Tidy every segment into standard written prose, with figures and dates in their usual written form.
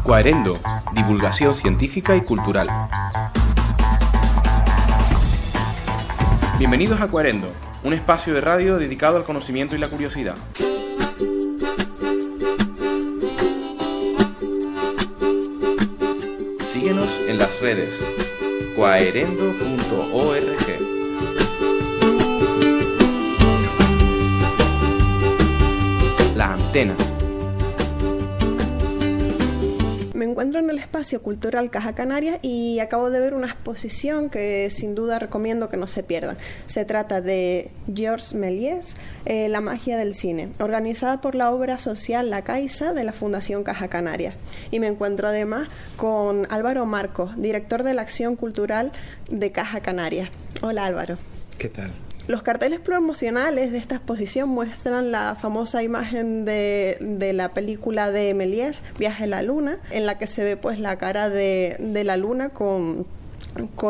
Quaerendo, divulgación científica y cultural. Bienvenidos a Quaerendo, un espacio de radio dedicado al conocimiento y la curiosidad. Síguenos en las redes quaerendo.org. La antena. Me encuentro en el Espacio Cultural Caja Canaria y acabo de ver una exposición que sin duda recomiendo que no se pierdan. Se trata de Georges Méliès, La magia del cine, organizada por la obra social La Caixa de la Fundación Caja Canaria. Y me encuentro además con Álvaro Marcos, director de la Acción Cultural de Caja Canaria. Hola Álvaro. ¿Qué tal? Los carteles promocionales de esta exposición muestran la famosa imagen de la película de Méliès, Viaje a la Luna, en la que se ve pues la cara de la luna con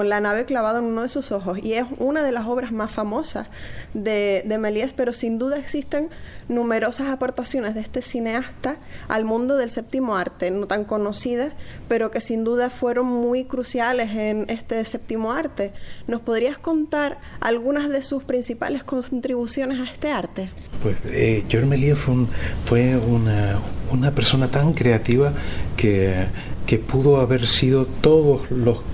la nave clavada en uno de sus ojos, y es una de las obras más famosas de Méliès, pero sin duda existen numerosas aportaciones de este cineasta al mundo del séptimo arte, no tan conocidas, pero que sin duda fueron muy cruciales en este séptimo arte. ¿Nos podrías contar algunas de sus principales contribuciones a este arte? Pues Georges Méliès fue una persona tan creativa que pudo haber sido todos los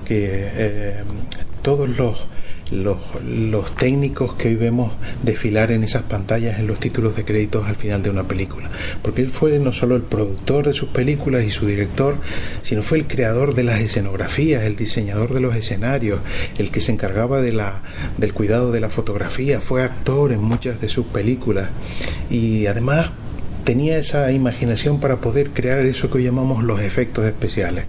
técnicos que hoy vemos desfilar en esas pantallas en los títulos de créditos al final de una película, porque él fue no solo el productor de sus películas y su director, sino fue el creador de las escenografías, el diseñador de los escenarios, el que se encargaba del cuidado de la fotografía, fue actor en muchas de sus películas y además tenía esa imaginación para poder crear eso que hoy llamamos los efectos especiales.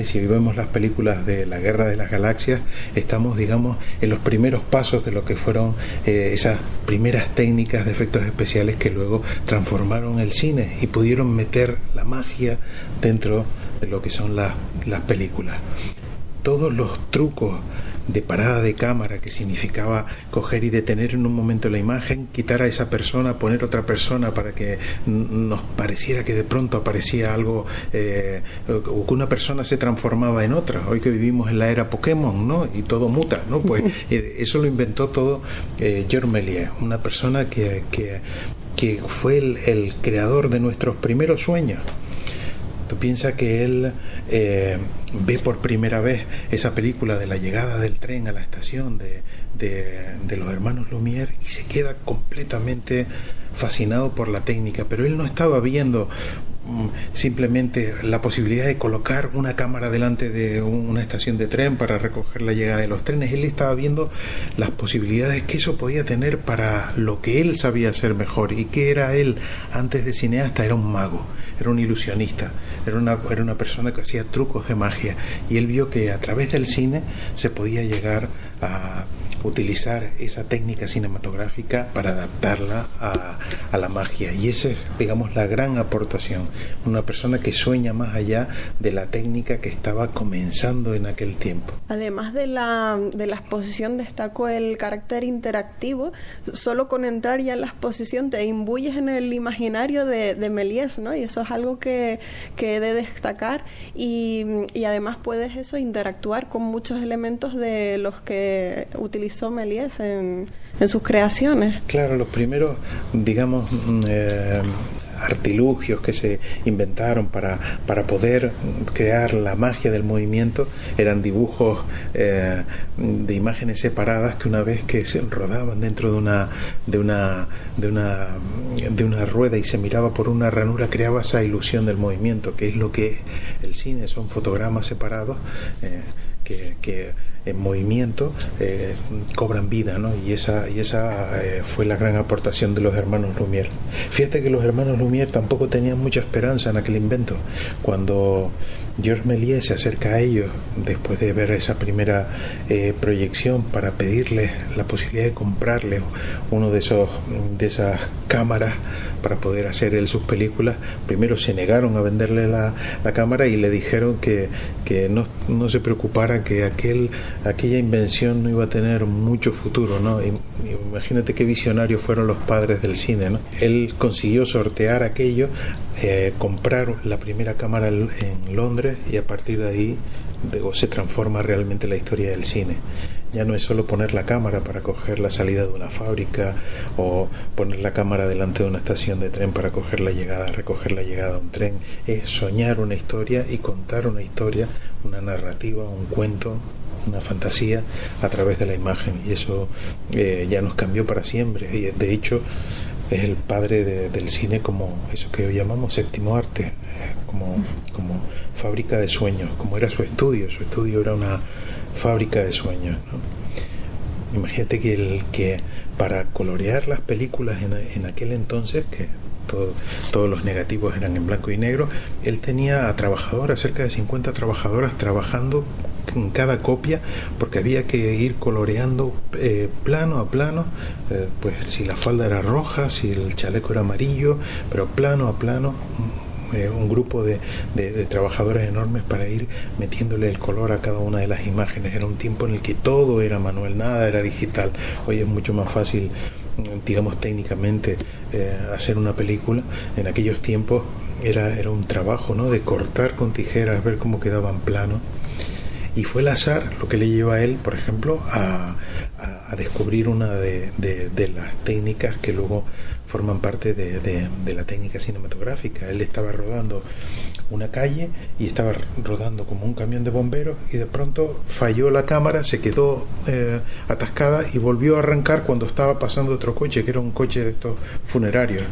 Si hoy vemos las películas de la Guerra de las Galaxias, estamos, digamos, en los primeros pasos de lo que fueron esas primeras técnicas de efectos especiales que luego transformaron el cine y pudieron meter la magia dentro de lo que son las películas. Todos los trucos de parada de cámara, que significaba coger y detener en un momento la imagen, quitar a esa persona, poner otra persona para que nos pareciera que de pronto aparecía algo, o que una persona se transformaba en otra. Hoy que vivimos en la era Pokémon, ¿no? Y todo muta, ¿no? Pues eso lo inventó todo Georges Méliès, una persona que fue el creador de nuestros primeros sueños. Tú piensas que él ve por primera vez esa película de la llegada del tren a la estación de los hermanos Lumière y se queda completamente fascinado por la técnica, pero él no estaba viendo simplemente la posibilidad de colocar una cámara delante de una estación de tren para recoger la llegada de los trenes. Él estaba viendo las posibilidades que eso podía tener para lo que él sabía hacer mejor. ¿Y qué era él antes de cineasta? Era un mago, era un ilusionista, era una persona que hacía trucos de magia, y él vio que a través del cine se podía llegar a utilizar esa técnica cinematográfica para adaptarla a la magia, y esa es, digamos, la gran aportación. Una persona que sueña más allá de la técnica que estaba comenzando en aquel tiempo. Además de la exposición, destacó el carácter interactivo. Solo con entrar ya en la exposición te imbuyes en el imaginario de Méliès, ¿no? Y eso es algo que he de destacar, y además puedes interactuar con muchos elementos de los que utilizó Méliès en sus creaciones. Claro, los primeros, digamos, artilugios que se inventaron para poder crear la magia del movimiento eran dibujos de imágenes separadas que una vez que se rodaban dentro de una rueda y se miraba por una ranura, creaba esa ilusión del movimiento, que es lo que es el cine. Son fotogramas separados que en movimiento cobran vida, ¿no? Y esa fue la gran aportación de los hermanos Lumière. Fíjate que los hermanos Lumière tampoco tenían mucha esperanza en aquel invento. Cuando Georges Méliès se acerca a ellos después de ver esa primera proyección para pedirles la posibilidad de comprarles uno de esas cámaras para poder hacer él sus películas, primero se negaron a venderle la cámara y le dijeron que no se preocupara, que aquel aquella invención no iba a tener mucho futuro, ¿no? Imagínate qué visionarios fueron los padres del cine, ¿no? Él consiguió sortear aquello, comprar la primera cámara en Londres, y a partir de ahí se transforma realmente la historia del cine. Ya no es solo poner la cámara para coger la salida de una fábrica, o poner la cámara delante de una estación de tren para recoger la llegada de un tren. Es soñar una historia y contar una historia, una narrativa, un cuento, una fantasía a través de la imagen. Y eso ya nos cambió para siempre. Y de hecho es el padre del cine, como eso que hoy llamamos séptimo arte, como fábrica de sueños, como era su estudio. Su estudio era una fábrica de sueños, ¿no? Imagínate que para colorear las películas en aquel entonces, que todos los negativos eran en blanco y negro, él tenía a trabajadoras, cerca de 50 trabajadoras trabajando en cada copia, porque había que ir coloreando plano a plano, pues si la falda era roja, si el chaleco era amarillo, pero plano a plano, un grupo de trabajadores enormes para ir metiéndole el color a cada una de las imágenes. Era un tiempo en el que todo era manual, nada era digital. Hoy es mucho más fácil, digamos, técnicamente hacer una película. En aquellos tiempos era un trabajo, ¿no?, de cortar con tijeras, ver cómo quedaban planos. Y fue el azar lo que le lleva a él, por ejemplo, a descubrir una de las técnicas que luego forman parte de la técnica cinematográfica. Él estaba rodando una calle y estaba rodando como un camión de bomberos, y de pronto falló la cámara, se quedó atascada y volvió a arrancar cuando estaba pasando otro coche, que era un coche de estos funerarios,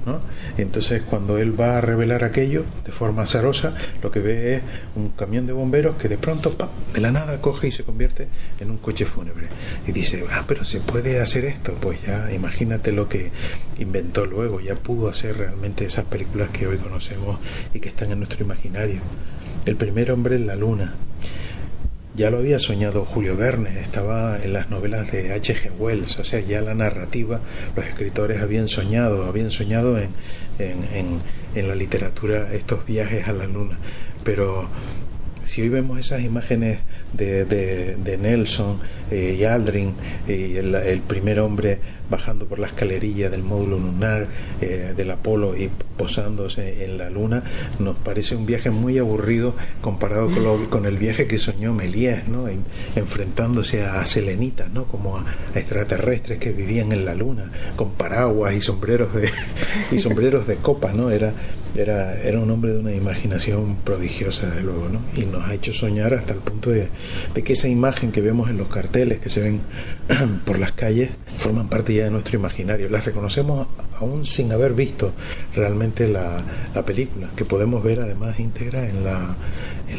¿no? Entonces, cuando él va a revelar aquello de forma azarosa, lo que ve es un camión de bomberos que de pronto, ¡pam!, de la nada coge y se convierte en un coche fúnebre. Y dice, pero se puede hacer esto. Pues ya imagínate lo que inventó luego. Ya pudo hacer realmente esas películas que hoy conocemos y que están en nuestro imaginario. El primer hombre en la luna ya lo había soñado Julio Verne, estaba en las novelas de H.G. Wells. O sea, ya la narrativa, los escritores habían soñado en la literatura estos viajes a la luna. Pero si hoy vemos esas imágenes de Nelson y Aldrin, y el primer hombre bajando por la escalerilla del módulo lunar del Apolo y posándose en la luna, nos parece un viaje muy aburrido comparado con el viaje que soñó Méliès, ¿no?, enfrentándose a selenitas, ¿no?, como a extraterrestres que vivían en la luna, con paraguas y sombreros de copa, ¿no? Era un hombre de una imaginación prodigiosa, desde luego, ¿no? Y nos ha hecho soñar hasta el punto de que esa imagen que vemos en los carteles que se ven por las calles forman parte ya de nuestro imaginario. Las reconocemos aún sin haber visto realmente la película, que podemos ver además íntegra en la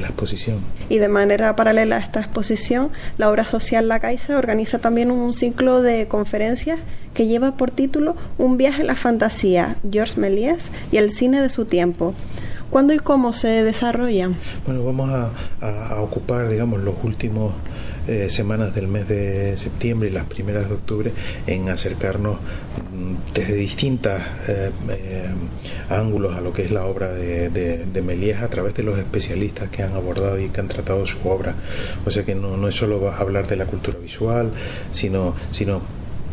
exposición. Y de manera paralela a esta exposición, la obra social La Caixa organiza también un ciclo de conferencias que lleva por título Un viaje a la fantasía, Georges Méliès y el cine de su tiempo. ¿Cuándo y cómo se desarrollan? Bueno, vamos a ocupar, digamos, los últimos semanas del mes de septiembre y las primeras de octubre en acercarnos desde distintos ángulos a lo que es la obra de Méliès a través de los especialistas que han abordado y que han tratado su obra. O sea que no es solo hablar de la cultura visual, sino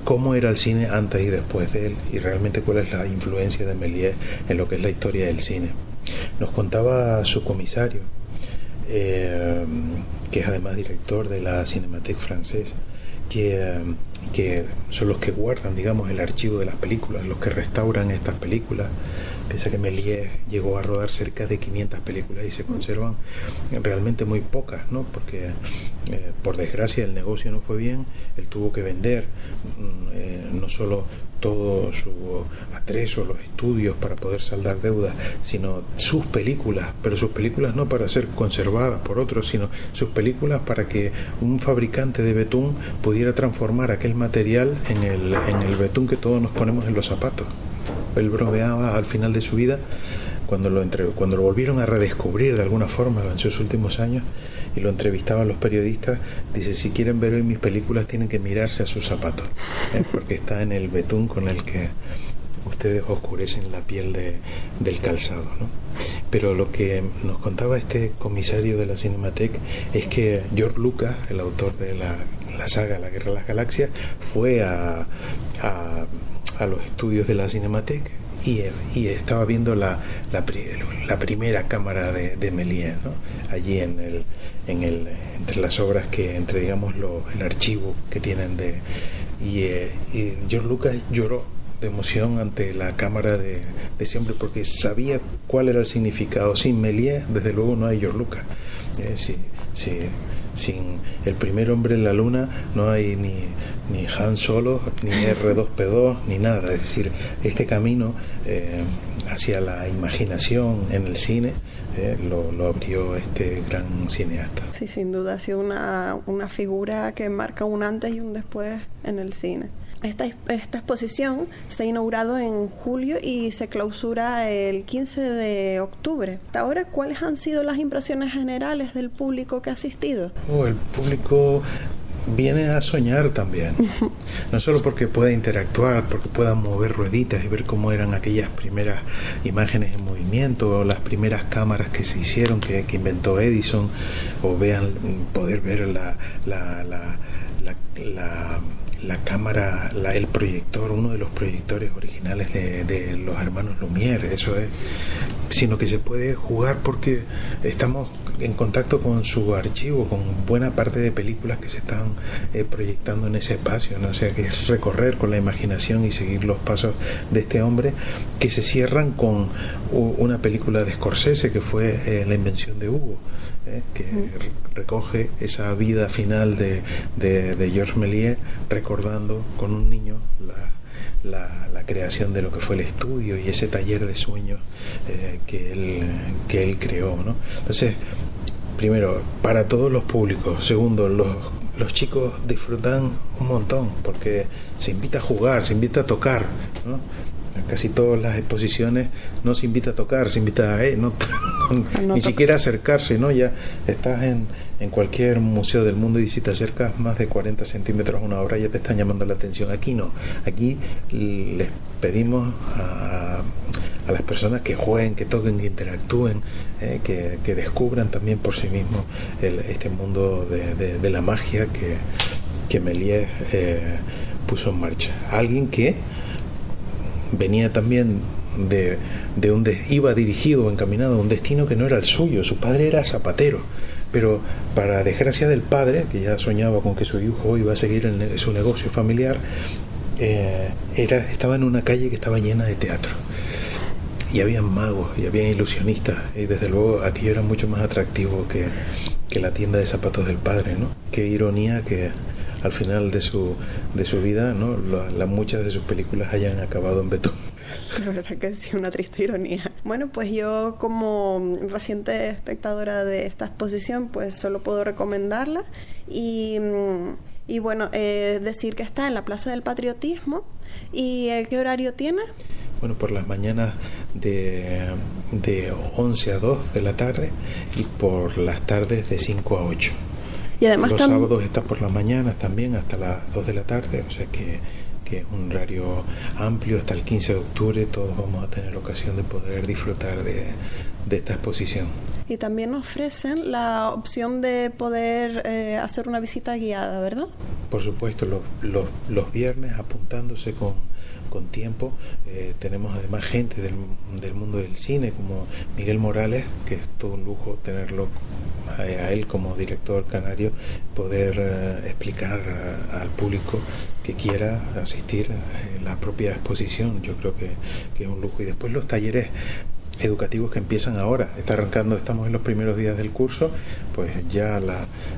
cómo era el cine antes y después de él, y realmente cuál es la influencia de Méliès en lo que es la historia del cine. Nos contaba su comisario, que es además director de la Cinémathèque Française, que son los que guardan, digamos, el archivo de las películas, los que restauran estas películas. Piensa que Méliès llegó a rodar cerca de 500 películas y se conservan realmente muy pocas, ¿no? Porque por desgracia el negocio no fue bien, él tuvo que vender no solo todo su atrezo, los estudios para poder saldar deudas, sino sus películas, pero sus películas no para ser conservadas por otros, sino sus películas para que un fabricante de betún pudiera transformar aquel material en el betún que todos nos ponemos en los zapatos. Él bromeaba al final de su vida, cuando lo volvieron a redescubrir de alguna forma en sus últimos años, y lo entrevistaban los periodistas, dice: si quieren ver hoy mis películas tienen que mirarse a sus zapatos, porque está en el betún con el que ustedes oscurecen la piel del calzado, ¿no? Pero lo que nos contaba este comisario de la Cinematheque es que George Lucas, el autor de la saga La Guerra de las Galaxias, fue a los estudios de la Cinematheque y estaba viendo la primera cámara de Méliès, ¿no? Allí entre las obras entre digamos el archivo que tienen y George Lucas lloró de emoción ante la cámara de ese hombre, porque sabía cuál era el significado. Sin Méliès, desde luego, no hay George Lucas. Sin el primer hombre en la luna no hay ni Han Solo, ni R2P2, ni nada. Es decir, este camino hacia la imaginación en el cine lo abrió este gran cineasta. Sí, sin duda ha sido una figura que marca un antes y un después en el cine. Esta exposición se ha inaugurado en julio y se clausura el 15 de octubre. Hasta ahora, ¿cuáles han sido las impresiones generales del público que ha asistido? El público viene a soñar también, no solo porque pueda interactuar, porque pueda mover rueditas y ver cómo eran aquellas primeras imágenes en movimiento, o las primeras cámaras que se hicieron, que inventó Edison, o poder ver la cámara, el proyector, uno de los proyectores originales de los hermanos Lumière. Eso es, sino que se puede jugar porque estamos en contacto con su archivo, con buena parte de películas que se están proyectando en ese espacio, ¿no? O sea, que es recorrer con la imaginación y seguir los pasos de este hombre, que se cierran con una película de Scorsese que fue La invención de Hugo, que recoge esa vida final de Georges Méliès, recordando con un niño la creación de lo que fue el estudio y ese taller de sueños que él creó, ¿no? Entonces, primero, para todos los públicos. Segundo, los chicos disfrutan un montón porque se invita a jugar, se invita a tocar, ¿no? Casi todas las exposiciones no se invita a tocar, se invita a ni siquiera acercarse, ¿no? Ya estás en cualquier museo del mundo y si te acercas más de 40 centímetros a una obra ya te están llamando la atención. Aquí no, aquí les pedimos a las personas que jueguen, que toquen, que interactúen, que descubran también por sí mismos este mundo de la magia que Méliès puso en marcha. Alguien que venía también iba dirigido o encaminado a un destino que no era el suyo. Su padre era zapatero, pero para desgracia del padre, que ya soñaba con que su hijo iba a seguir en su negocio familiar, estaba en una calle que estaba llena de teatro y había magos y había ilusionistas, y desde luego aquello era mucho más atractivo que la tienda de zapatos del padre, ¿no? Qué ironía que al final de su vida, ¿no? Muchas de sus películas hayan acabado en betón. La verdad que sí, una triste ironía. Bueno, pues yo como reciente espectadora de esta exposición, pues solo puedo recomendarla y bueno, decir que está en la Plaza del Patriotismo. ¿Y qué horario tiene? Bueno, por las mañanas de 11 a 2 de la tarde y por las tardes de 5 a 8. Y además los sábados está por las mañanas también hasta las 2 de la tarde, o sea que es un horario amplio. Hasta el 15 de octubre todos vamos a tener ocasión de poder disfrutar de esta exposición. Y también ofrecen la opción de poder hacer una visita guiada, ¿verdad? Por supuesto, los viernes, apuntándose con tiempo. Tenemos además gente del mundo del cine como Miguel Morales, que es todo un lujo tenerlo a él como director canario, poder explicar al público que quiera asistir la propia exposición. Yo creo que es un lujo. Y después los talleres educativos que empiezan ahora, estamos en los primeros días del curso, pues ya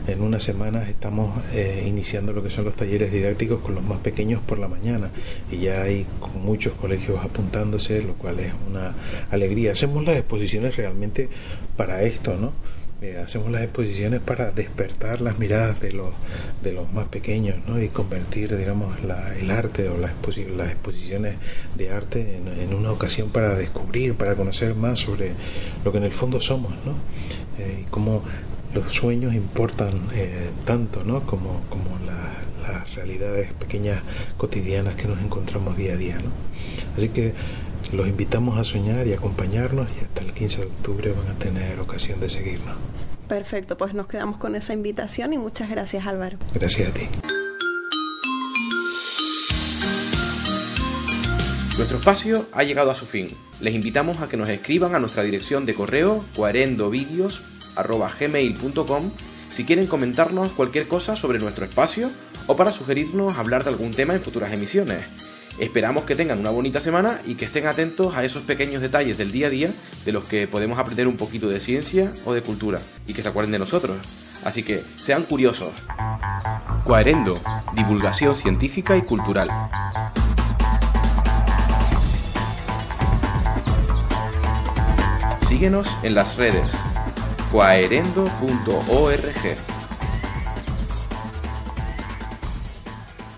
en unas semanas estamos iniciando lo que son los talleres didácticos con los más pequeños por la mañana, y ya hay muchos colegios apuntándose, lo cual es una alegría. Hacemos las exposiciones realmente para esto, ¿no? Hacemos las exposiciones para despertar las miradas de los más pequeños, ¿no? Y convertir, digamos, el arte o las exposiciones de arte en una ocasión para descubrir, para conocer más sobre lo que en el fondo somos, ¿no? Y cómo los sueños importan tanto, ¿no? como las realidades pequeñas cotidianas que nos encontramos día a día, ¿no? Así que Los invitamos a soñar y acompañarnos, y hasta el 15 de octubre van a tener ocasión de seguirnos. Perfecto, pues nos quedamos con esa invitación y muchas gracias, Álvaro. Gracias a ti. Nuestro espacio ha llegado a su fin. Les invitamos a que nos escriban a nuestra dirección de correo coarendovideos@gmail.com si quieren comentarnos cualquier cosa sobre nuestro espacio o para sugerirnos hablar de algún tema en futuras emisiones. Esperamos que tengan una bonita semana y que estén atentos a esos pequeños detalles del día a día de los que podemos aprender un poquito de ciencia o de cultura y que se acuerden de nosotros. Así que sean curiosos. Coaerendo, divulgación científica y cultural. Síguenos en las redes coaerendo.org.